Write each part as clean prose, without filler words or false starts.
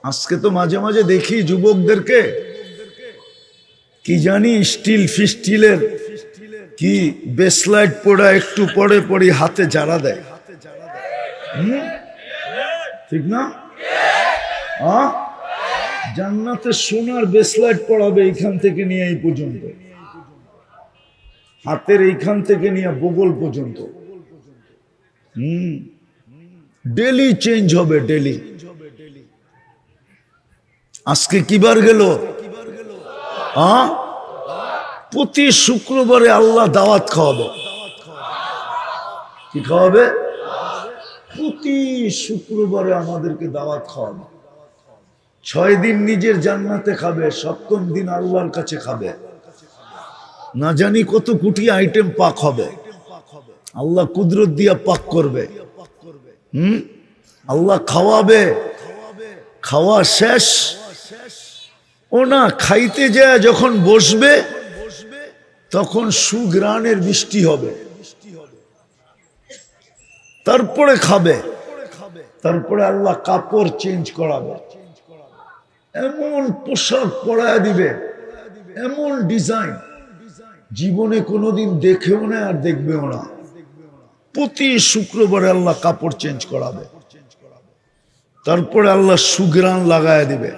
আজকে তো মাঝে মাঝে দেখি যুবকদেরকে কি জানি স্টিল ফিস্টিলের কি বেসলাইট পড়া একটু পরে পরে হাতে জারা দেয়। ঠিক না? জান্নাতে সোনার বেসলাইট পড়াবে এইখান থেকে নিয়ে এই পর্যন্ত, হাতের এইখান থেকে নিয়ে বগল পর্যন্ত। ডেলি চেঞ্জ হবে, ডেলি। আজকে কিবার গেল? প্রতি শুক্রবারে আল্লাহ দাওয়াত খাওয়াবে। কি খাওয়াবে? প্রতি শুক্রবারে আমাদেরকে দাওয়াত খাওয়াবে। 6 দিন নিজের জান্নাতে খাবে, 7ম দিন আল্লাহর কাছে খাবে। না জানি কত কোটি আইটেম পাক হবে। আল্লাহ কুদরত দিয়া পাক করবে। আল্লাহ খাওয়াবে। খাওয়া শেষ ও না, খাইতে যায় যখন বসবে তখন সুঘ্রাণের বৃষ্টি হবে। তারপরে খাবে, তারপরে আল্লাহ কাপড় চেঞ্জ করাবে, এমন পোশাক পরায় দিবে, এমন ডিজাইন জীবনে কোনোদিন দেখেও না আর দেখবেও না। প্রতি শুক্রবারে আল্লাহ কাপড় চেঞ্জ করাবে, তারপরে আল্লাহ সুঘ্রাণ লাগায় দিবে।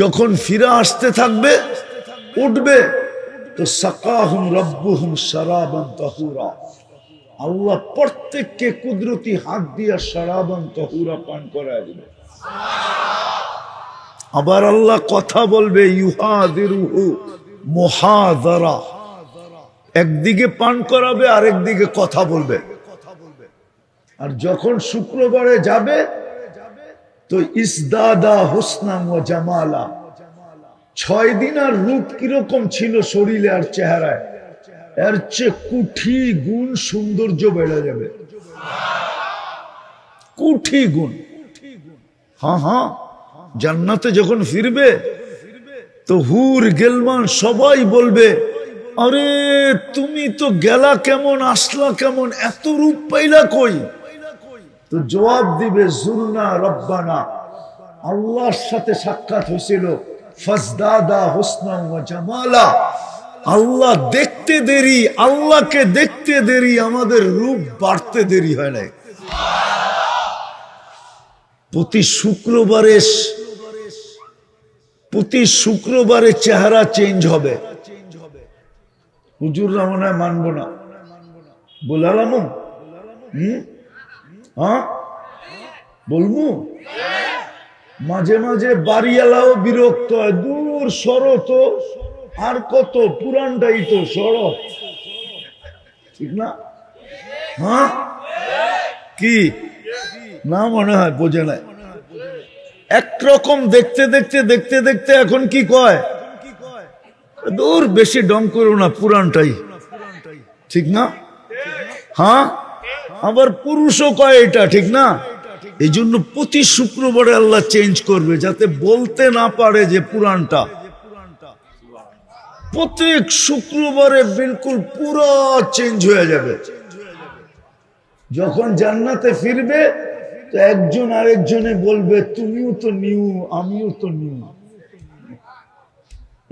যখন ফিরে আসতে থাকবে, উঠবে তো সাকাহুম রব্বুহুম শারাবান তাহুরা, আল্লাহ প্রত্যেককে কুদরতি হাত দিয়া শারাবান তাহুরা পান করায় দিবে। আবার আল্লাহ কথা বলবে, ইউহাদিরুহু মুহাদারা, একদিকে পান করাবে আর একদিকে কথা বলবে। আর যখন শুক্রবারে যাবে তো ইসদাদা হুসনাম ওয়া জামালা, 6 দিন আর রূপ কিরকম ছিল শরীরে আর চেহারায়, এর চেয়ে কোটি গুণ সৌন্দর্য বেড়ে যাবে। কোটি গুণ। হ্যাঁ, জান্নাতে যখন ফিরবে তো হুর গেলমান সবাই বলবে, আরে তুমি তো গেলা কেমন, আসলা কেমন, এত রূপ পাইলা কই? তো জবাব দিবে, জুরনা রব্বানা, আল্লাহর সাথে সাক্ষাৎ হয়েছিল, ফাজদাদা হুসনান ওয়া জামালা, আল্লাহ দেখতে দেরি, আল্লাহকে দেখতে দেরি, আমাদের রূপ বাড়তে দেরি হয় নাই। প্রতি শুক্রবারে চেহারা চেঞ্জ হবে। হুজুররা মনে হয় মানব না, বলালাম বলবো। মাঝে মাঝে বাড়িওয়ালাও বিরক্ত হয়, দূর সরো তো, আর কত, পুরানটাই তো, সরো। ঠিক না? কি না মনে হয় বোঝে নাই। একরকম দেখতে দেখতে দেখতে দেখতে এখন কি কয়, দূর বেশি ডং করো না, পুরানটাই। ঠিক না? আবার পুরুষও কয় এটা, ঠিক না? এই জন্য প্রতি শুক্রবারে আল্লাহ চেঞ্জ করবে, যাতে বলতে না পারে যে পুরানটা। প্রত্যেক শুক্রবারে বিলকুল পুরো চেঞ্জ হয়ে যাবে। যখন জান্নাতে ফিরবে তো একজন আরেকজনে বলবে, তুমিও তো নিউ, আমিও তো নিউ।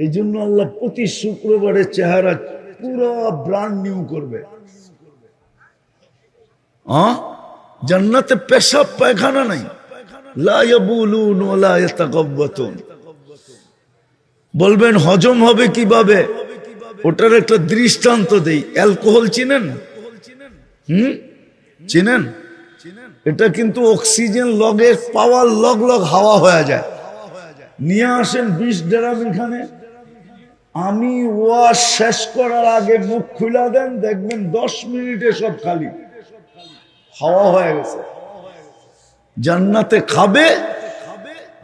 এই জন্য আল্লাহ প্রতি শুক্রবারে চেহারা পুরো ব্র্যান্ড নিউ করবে। জান্নাতে পেশাব পায়খানা নাই, লা ইয়াবুলুন ওয়া লা ইয়াতাকাব্বাতুন। বলবেন হজম হবে কিভাবে? ওটার একটা দৃষ্টান্ত দেই। অ্যালকোহল চিনেন? চিনেন? এটা কিন্তু অক্সিজেন লগে পাওয়ার লগ লগ হাওয়া হয়ে যায়। নিয়ে আসেন 20 ড্রাম এখানে, আমি ওয়াশ শেষ করার আগে মুখ খুলে দেন, দেখবেন 10 মিনিটে সব খালি হাওয়া হয়ে গেছে। জান্নাতে খাবে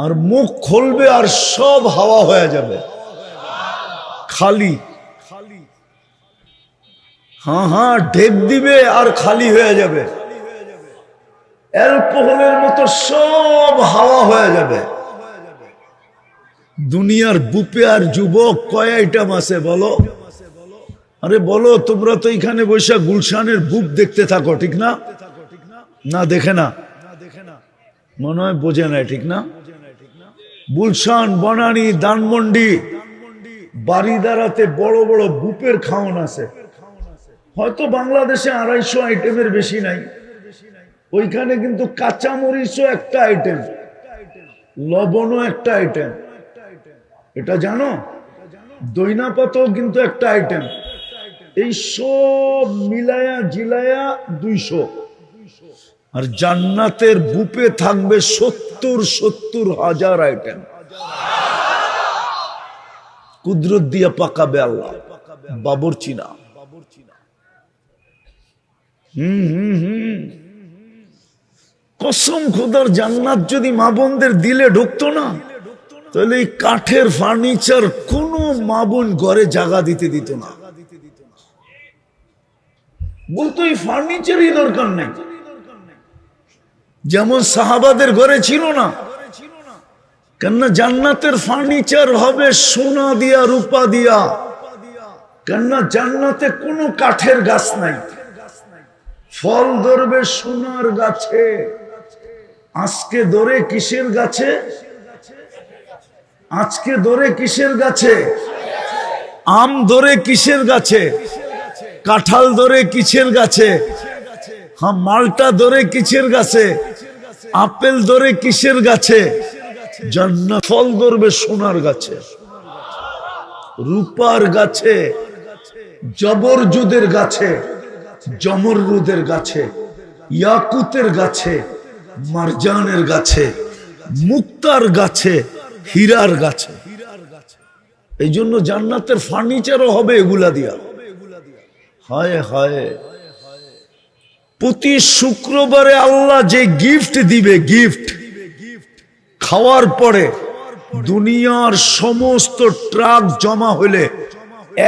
আর মুখ খুলবে আর সব হাওয়া হয়ে যাবে, খালি। ঢেক দিবে আর খালি হয়ে যাবে। অ্যালকোহলের মতো সব হাওয়া হয়ে যাবে। দুনিয়ার বুপে আর যুবক কয় আইটেম আছে বলো? আরে বলো, তোমরা তো এখানে বৈশা গুলশানের বুপ দেখতে থাকো, ঠিক না? না দেখে না? মনে হয় বোঝে নাই, ঠিক না? গুলশান, বনানী, ধানমন্ডি, বাড়িদারাতে বড় বড় বুপের খাওয়ান আছে। হয়তো বাংলাদেশে 250 আইটেমের বেশি নাই। ওইখানে কিন্তু কাঁচামরিচও একটা আইটেম, লবণও একটা আইটেম, এটা জানো? দইনা পাতাও কিন্তু একটা আইটেম। এই সব মিলায়া জিলায়া 200। আর জান্নাতের বুপে থাকবে 70 হাজার আইটেম। কুদরত দিয়া পাকাবে আল্লাহ, বাবুর্চি না। কসম খোদার, জান্নাত যদি মা বোনদের দিলে ঢুকতো না, তাহলে এই কাঠের ফার্নিচার কোনো মা বোন ঘরে জায়গা দিতে দিত না। বলতো এই ফার্নিচারই দরকার নেই। যেমন সাহাবাদের ঘরে ছিল না, কেননা জান্নাতের ফার্নিচার হবে সোনা দিয়া, রূপা দিয়া। কেননা জান্নাতে কোনো কাঠের গাছ নাই, ফল ধরবে সোনার গাছে। আজকে ধরে কিসের গাছে? আজকে ধরে কিসের গাছে? আম ধরে কিসের গাছে? কাঁঠাল ধরে কিসের গাছে? হ্যাঁ, মালটা ধরে কিসের গাছে? আপেল ধরে কিসের গাছে? জান্নাত ফল ধরবে সোনার গাছে, রূপার গাছে, জবরজুদের গাছে, জমরুদের গাছে, ইয়াকুতের গাছে, মারজানের গাছে, মুক্তার গাছে, হীরার গাছে। এই জন্য জান্নাতের ফার্নিচারও হবে এগুলা দিয়া। হায় হায়, প্রতি শুক্রবারে আল্লাহ যে গিফট দিবে, গিফট খাওয়ার পরে দুনিয়ার সমস্ত ট্রাক জমা হলে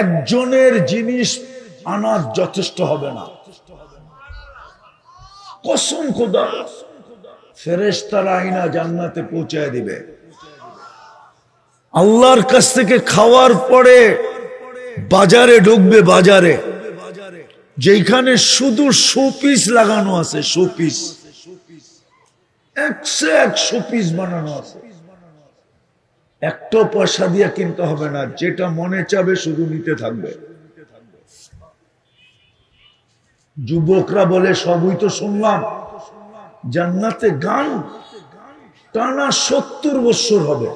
একজনের জিনিস আনা যথেষ্ট হবে না। কসম খোদা, ফেরেশতারা আইনা জান্নাতে পৌঁছায় দিবে। আল্লাহর কাছ থেকে খাওয়ার পরে বাজারে ঢুকবে, বাজারে যেখানে শুধু শোপিস লাগানো আছে, শোপিস 101 শোপিস বানানো আছে। একটা পয়সা দিয়ে কিনতে হবে না, যেটা মনে চাবে শুধু নিতে থাকবে। যুবকরা বলে, সবই তো শুনলাম, জান্নাতে গান টানা 70 বছর হবে।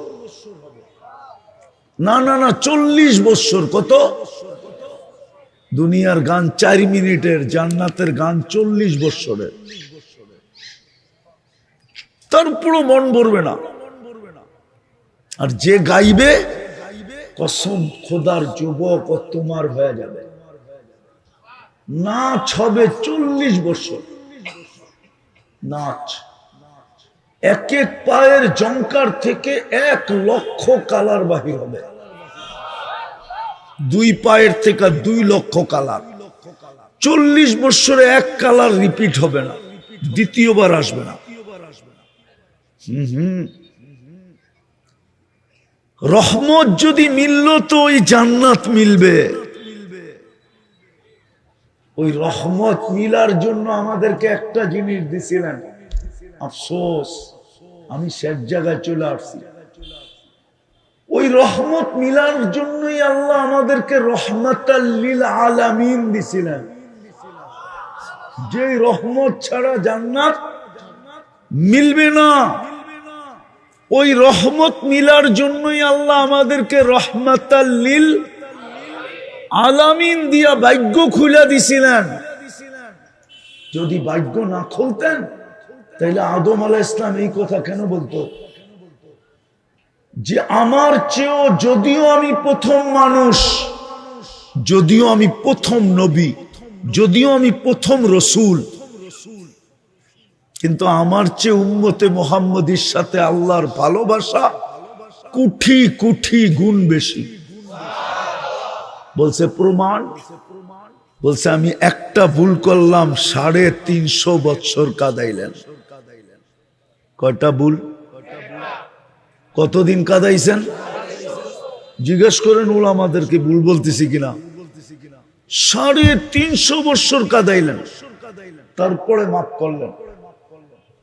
না না না, 40 বছর। কত? দুনিয়ার গান 4 মিনিটের, জান্নাতের গান 40 বছরের। তারপরও মন ভরবে না। আর যে গাইবে, কসম খোদার যুবক তোমার হয়ে যাবে। নাচ হবে 40 বছর, নাচ। এক এক পায়ের জঙ্কার থেকে 1 লক্ষ কালার বাহির হবে। 2 পায়ের থেকে 2 লক্ষ কালার। 40 বছরে 1 কালার রিপিট হবে না, দ্বিতীয়বার আসবে না। রহমত যদি মিলল তো ওই জান্নাত মিলবে। ওই রহমত মিলার জন্য আমাদেরকে একটা জিনিস দিছিলেন, আফসোস আমি শেষ জায়গায় চলে আসছি। ওই রহমত মিলার জন্যই আল্লাহ আমাদেরকে রহমাতাল লিল আলামিন দিছিলেন। যে রহমত ছাড়া জান্নাত মিলবে না, ওই রহমত মিলার জন্যই আল্লাহ আমাদেরকে রহমাতাল লিল আলামিন দিয়া ভাগ্য খুলে দিছিলেন। যদি ভাগ্য না খুলতেন তাহলে আদম আলাইহিস সালাম এই কথা কেন বলতো যে আমার চেয়েও, যদিও আমি প্রথম মানুষ, যদিও আমি প্রথম নবী, যদিও আমি প্রথম রসুল, কিন্তু আমার চেয়ে উম্মতে মুহাম্মদীর সাথে আল্লাহর ভালোবাসা কোটি কোটি গুণ বেশি। বলছে প্রমাণ, বলছে আমি একটা ভুল করলাম 350 বছর কাঁদাইলেন। কয়টা ভুল? কতদিন কাঁদাইছেন? জিজ্ঞেস করেন উলামাদেরকে, ভুল বলতেছি কিনা। 350 বছর কাঁদাইলেন, তারপরে মাফ করলেন।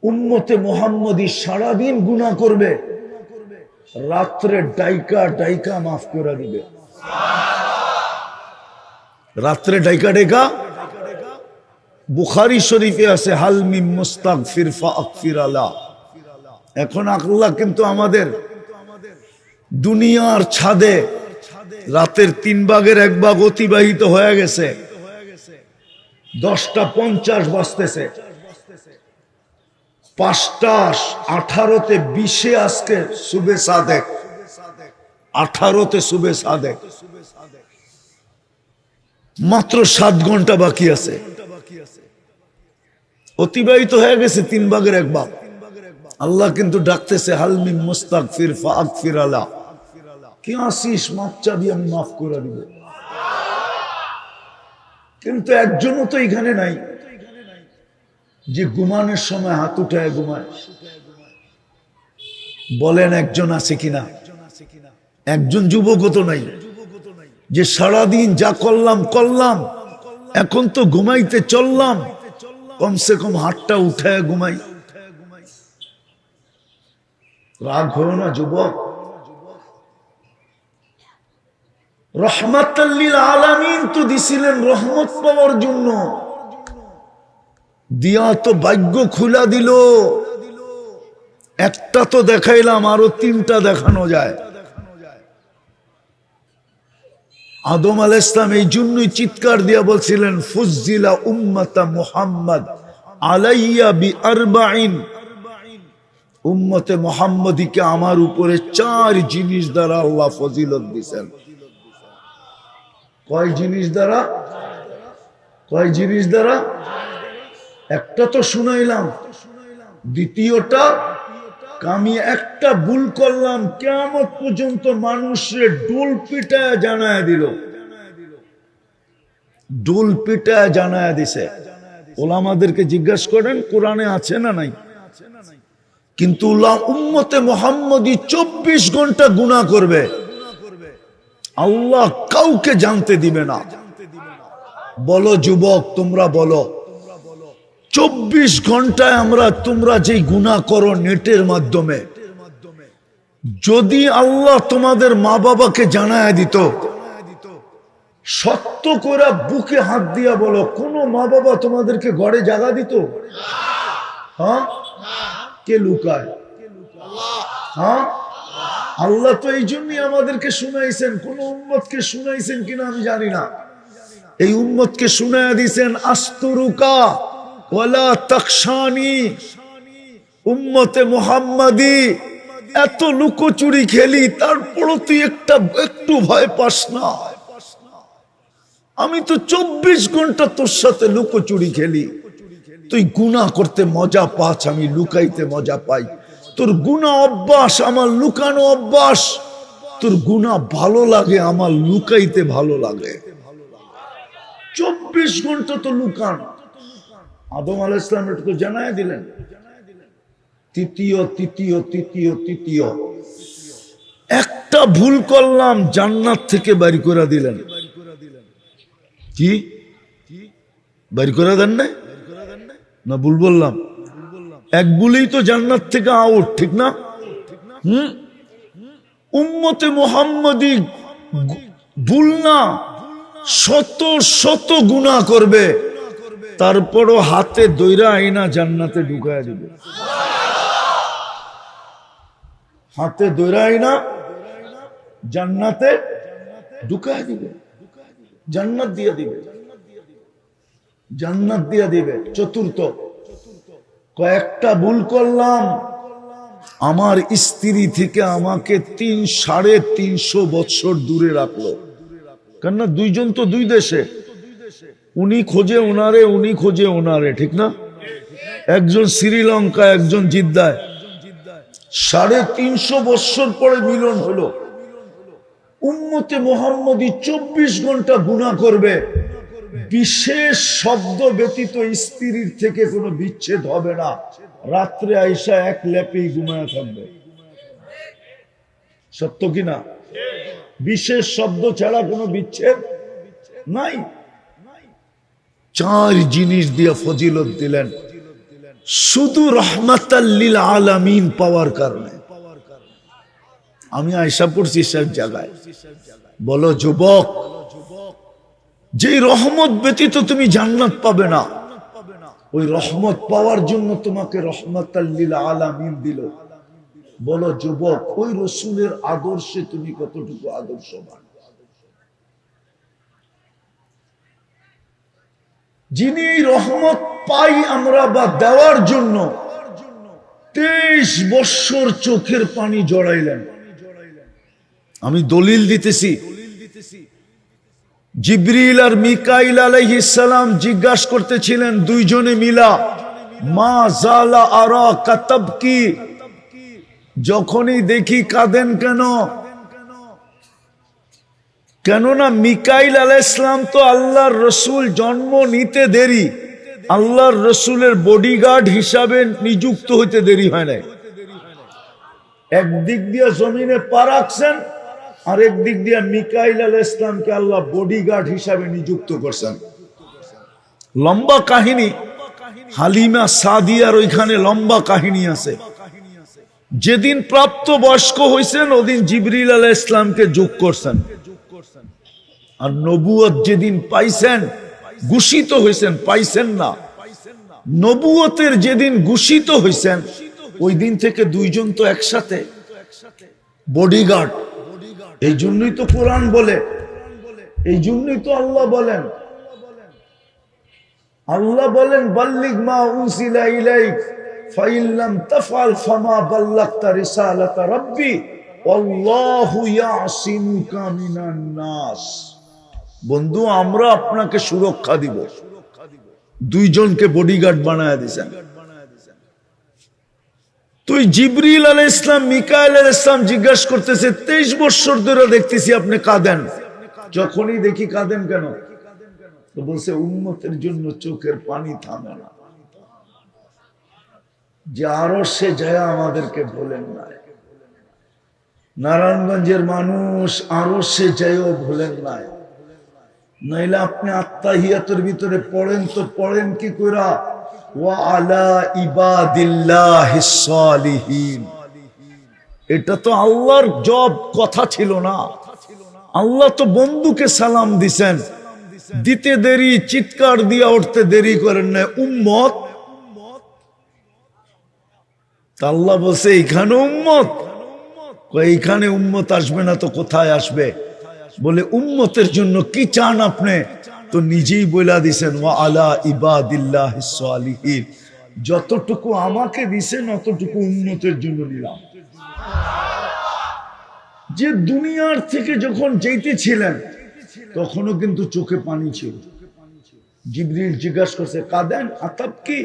উম্মতে মুহাম্মদী সারাদিন গুনাহ করবে, রাত্রে ডাইকা ডাইকা মাফ করে দিবে। রাত্রে ডাইকা ডাইকা, বুখারী শরীফে আছে হাল মিন মুস্তাগফির ফাগফির আলা। এখন আল্লাহ কিন্তু আমাদের দুনিয়ার ছাদে রাতের 3 ভাগের 1 ভাগ অতিবাহিত হয়ে গেছে, 10:50 বাজতেছে, 5:18 20 আজকে সুবে সাদেক, 18 সুবে সাদেক, মাত্র 7 ঘন্টা বাকি আছে, অতিবাহিত হয়ে গেছে 3 ভাগের 1 ভাগ। আল্লাহ কিন্তু ডাকতেছে হাল মিন মুস্তাগফির ফাগফির আলা, কি আসিস মাফ চাবি আমি মাফ করে দিব। কিন্তু একজনও তো এখানে নাই যে ঘুমানোর সময় হাত উঠায় ঘুমায়। বলেন একজন আছে কিনা? একজন যুবকও তো নাই যে সারাদিন যা করলাম করলাম, এখন তো ঘুমাইতে চললাম, কমসে কম হাতটা উঠায় ঘুমাই। রাগ হও না যুবক, রহমাতাল লিল আলামিন তো দিছিলেন রহমত পাওয়ার জন্য, দিয়া তো ভাগ্য খুলা দিল। একটা তো দেখাইলাম, আরো 3টা দেখানো যায়। আদম আলাইহিস সালাম এই জন্যই চিৎকার দিয়া বলছিলেন ফুজ্জিলা উম্মাতা মুহাম্মদ আলাইয়া বি40, উম্মতে মুহাম্মদীকে আমার উপরে 4 জিনিস দ্বারা আল্লাহ ফজিলত দিয়েছেন। কয় জিনিস দ্বারা? কয় জিনিস দ্বারা? একটা তো শুনাইলাম, দ্বিতীয়টা আমি একটা ভুল করলাম, কিয়ামত পর্যন্ত মানুষের ডোল পিটায় জানায় দিল, ডোল পিটায় জানায় দিছে। ওলামাদেরকে জিজ্ঞাসা করেন কোরআনে আছে না নাই? কিন্তু উম্মতে মুহাম্মদী 24 ঘন্টা গুনাহ করবে, আল্লাহ কাউকে জানতে দিবে না। বলো যুবক, তোমরা বলো, 24 ঘন্টায় তোমরা যে গুনাহ করো নেটের মাধ্যমে, যদি আল্লাহ তোমাদের মা বাবাকে জানায় দিত, সত্য করে বুকে হাত দিয়া বলো, কোন মা বাবা তোমাদেরকে ঘরে জাগা দিত? হ্যাঁ, কে লুকায়? হ্যাঁ, আল্লাহ তো এই জন্যই আমাদেরকে শুনাইছেন। কোন উম্মতকে শুনাইছেন কিনা আমি জানি না, এই উম্মতকে শুনাইয়া দিয়েছেন আস্তুরুকা ওয়ালা তাকশানি। উম্মতে মুহাম্মাদি এত লুকোচুরি খেলি, তারপরও তুই একটু ভয় পাস না? আমি তো 24 ঘন্টা তোর সাথে লুকোচুরি খেলি, তুই গুনাহ করতে মজা পাস, আমি লুকাইতে মজা পাই। তোর গুনাহ অভ্যাস, আমার লুকানো অভ্যাস। তোর গুনাহ ভালো লাগে, আমার লুকাইতে ভালো লাগে। 24 ঘন্টা তো লুকান। আদম আলাইহিস সালাম এটা জানায় দিলেন। তৃতীয় একটা ভুল করলাম, জান্নাত থেকে বের করে দিলেন। কি বের করে দেন না ভুল বললাম? এক ভুলেই তো জান্নাত থেকে আউট, ঠিক না? উম্মতে মুহাম্মদী ভুল না, শত শত গুনাহ করবে, তারপরও হাতে দইরা আইনা জান্নাতে ঢুকায় দিবে। হাতে দইরা আইনা জান্নাতে ঢুকায় দিবে, জান্নাত দিয়ে দিবে, জান্নাত দিয়ে দিবে। চতুর্থ, কয়েকটা ভুল করলাম, আমার স্ত্রী থেকে আমাকে 350 বছর দূরে রাখলো। কেননা দুইজন তো দুই দেশে, উনি খোঁজে ওনারে, উনি খোঁজে ওনারে, ঠিক না? একজন শ্রীলঙ্কা, একজন জিদ্দায়। 350 বছর পরে মিলন হলো। উম্মতে মুহাম্মদী 24 ঘন্টা গুনাহ করবে, বিশেষ শব্দ ব্যতীত স্ত্রীর থেকে কোনো বিচ্ছেদ হবে না। রাত্রে আইসা এক লেপেই ঘুমায় থাকবে। সত্য কিনা? বিশেষ শব্দ ছাড়া কোনো বিচ্ছেদ নাই। 4 জিনিস দিয়ে ফজিলত দিলেন। শুধু রহমাতাল লিল আলামিন পাওয়ার কারণে। আমি আয়সা পড়ছি সব জায়গায়, বলো যুবক, যে রহমত ব্যতীত তুমি জান্নাত পাবে না, ওই রহমত পাওয়ার জন্য তোমাকে রহমাতাল লিল আলামিন দিল। বলো যুবক, ওই রসুলের আদর্শে তুমি কতটুকু আদর্শবান? যিনি এই রহমত পাই আমরা বা দেওয়ার জন্য 23 বৎসর চোখের পানি জড়াইলেন। আমি দলিল দিতেছি, জিবরিল আর মিকাইল আলাইহিস সালাম জিজ্ঞাসা করতেছিলেন দুইজনে মিলা, মা জালা আরা কাতাবকি, যখনই দেখি কাঁদেন কেন? কেননা মিকাইল আলাইহিস সালাম তো আল্লাহর রসুল জন্ম নিতে দেরি, আল্লাহর রসুলের বডিগার্ড হিসাবে নিযুক্ত হইতে দেরি হয় নাই। একদিক দিয়ে জমিনে পা রাখছেন, আর একদিক দিয়ে মিকাইল আলাইহিস সালামকে আল্লাহ বডিগার্ড হিসাবে নিযুক্ত করছেন। লম্বা কাহিনী, হালিমা সাদিয়ার ওইখানে লম্বা কাহিনী আছে। যেদিন প্রাপ্ত বয়স্ক হয়েছেন ওদিন জিবরিল আলাইহিস সালামকে যোগ করছেন, আর নবুয়ত যেদিন পাইছেন, ঘোষিত হয়েছেন, পাইছেন না, নবুয়তের যেদিন ঘোষিত হয়েছেন ওই দিন থেকে দুইজন তো একসাথে বডিগার্ড। এই জন্যই তো কোরআন বলে, এই জন্যই তো আল্লাহ বলেন, বাল্লিগ মা উনসিলা ইলাইক ফাইন লাম তাফআল ফামা বাল্লাগতা রিসালাতা রাব্বি ওয়াল্লাহু ইয়াসিমুকা মিনান নাস। বন্ধু, আমরা আপনাকে সুরক্ষা দিব। দুইজনকে বডিগার্ড বানায় দিয়েছেন। তুই জিবরিল আলাইহিস সালাম মিকাইল আলাইহিস সালাম জিজ্ঞাসা করতেছে 23 বছর ধরে দেখতেছি আপনি কাঁদেন, যখনই দেখি কাঁদেন কেন? তো বলছে উম্মতের জন্য চোখের পানি থামে না। যে আরো সে যায় আমাদেরকে বলেন না, নারায়ণগঞ্জের মানুষ আরো সে যায়ও ভুলেন নাই, নাইলে আপনি আত্তাহিয়াতের ভিতরে পড়েন তো পড়েন কি কইরা, ওয়া আলা ইবাদিল্লাহিস সালিহিন। এটা তো আল্লাহর জব কথা ছিল না। আল্লাহ তো বন্ধুকে সালাম দিছেন, দিতে দেরি, চিৎকার দিয়া উঠতে দেরি করেন না, উম্মত। আল্লাহ বলছে এইখানে উম্মত, এইখানে উম্মত আসবে না তো কোথায় আসবে? বলে উম্মতের জন্য কি চান আপনি? তো নিজেই বইলা দিছেন ওয়া আলা ইবাদিল্লাহিস সালিহিন, যতটুকু আমাকে দিছেন অতটুকু উম্মতের জন্য নিলাম। যে দুনিয়ার থেকে যখন যেতেছিলেন তখনও কিন্তু চোখে পানি ছিল। জিবরিল জিজ্ঞাসা করছে কাঁদেন? আতাব কি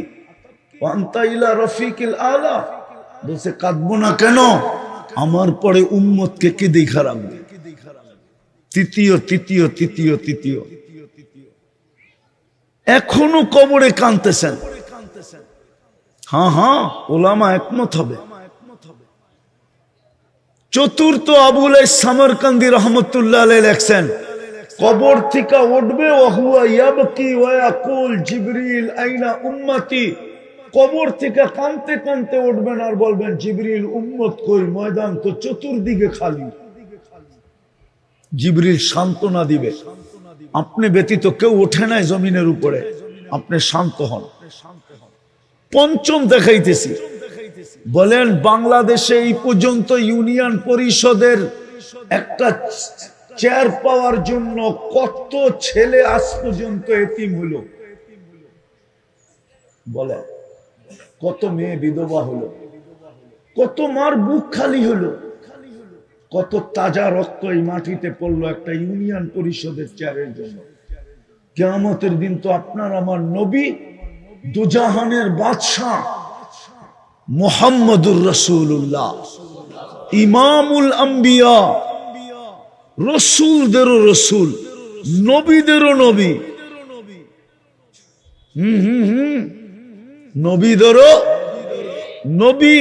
আনতা ইলা রফিকিল আলা, বলছে কাঁদবো না কেন, আমার পরে উম্মতকে কে দেখা রাখবে? তৃতীয় তৃতীয় তৃতীয় তৃতীয়, এখনো কবরে কাঁদতেছেন। হ্যাঁ হ্যাঁ, ওলামা একমত হবে। চতুর্থ আবুল সামরকান্দি রহমতুল্লাহ আলাইহি লেখছেন, কবর থেকে উঠবে ওহুয়া ইয়াবকি ওয়া ইয়াকুল জিবরিল আইনা উম্মতি, কবর থেকে কাঁদতে কাঁদতে উঠবেন আর বলবেন জিবরিল উম্মত কই, ময়দান তো চতুর্দিকে খালি। জিবরিল সান্ত্বনা দিবে, আপনি ব্যতীত কেউ ওঠে নাই জমিনের উপরে, আপনি শান্ত হন। পঞ্চম দেখাইতেছি, বলেন বাংলাদেশে এই পর্যন্ত ইউনিয়ন পরিষদের একটা চেয়ার পাওয়ার জন্য কত ছেলে আজ পর্যন্ত এতিম হলো? বলে কত মেয়ে বিধবা হলো, কত মার বুক খালি হলো, কত তাজা রক্ত এই মাটিতে পড়লো একটা ইউনিয়ন পরিষদের চেয়ারের জন্য। কিয়ামতের দিন তো আপনার আমার নবী দুজাহানের বাদশাহ মুহাম্মদুর রাসূলুল্লাহ, ইমামুল আম্বিয়া, রসুলদেরও রসুল, নবীদেরও নবী, নবীদেরও নবী।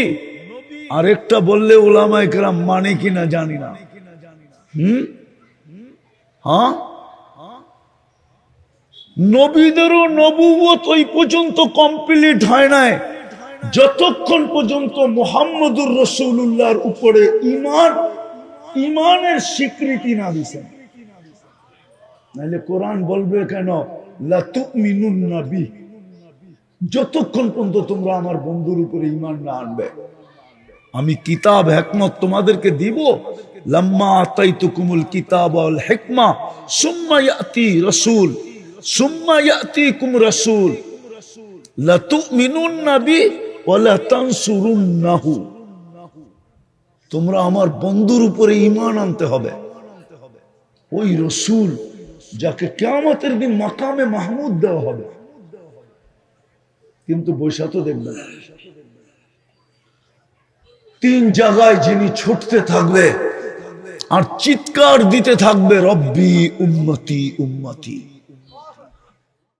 আরেকটা বললে উলামায়ে কেরাম মানে কিনা জানি না। হ্যাঁ, নবীদেরও নবুয়ত ওই পর্যন্ত কমপ্লিট হয় নাই, যতক্ষণ পর্যন্ত মুহাম্মদুর রাসূলুল্লাহর উপরে ইমানের স্বীকৃতি না দিছেন, নাহলে কোরআন বলবে কেন লা তুমিনুন্না বি, যতক্ষণ পর্যন্ত তোমরা আমার বন্ধুর উপরে ঈমান না আনবে আমি কিতাব হিকমত তোমাদেরকে দিব। লাম্মা আতাইতুকুমুল কিতাব ওয়াল হিকমা সুম্মা ইয়াতি রাসূল সুম্মা ইয়াতিকুম রাসূল লা তুমিনুন্না বি ওয়া লা তানসুরুন্নাহু, তোমরা আমার বন্ধুর উপরে ঈমান আনতে হবে। ওই রাসূল যাকে কিয়ামতের দিন মাকামে মাহমুদ দেওয়া হবে, কিন্তু বৈশা তো দেখবেন তিন জায়গায় যিনি ছুটতে থাকবে আর চিৎকার দিতে থাকবে রব্বি উম্মতি উম্মতি।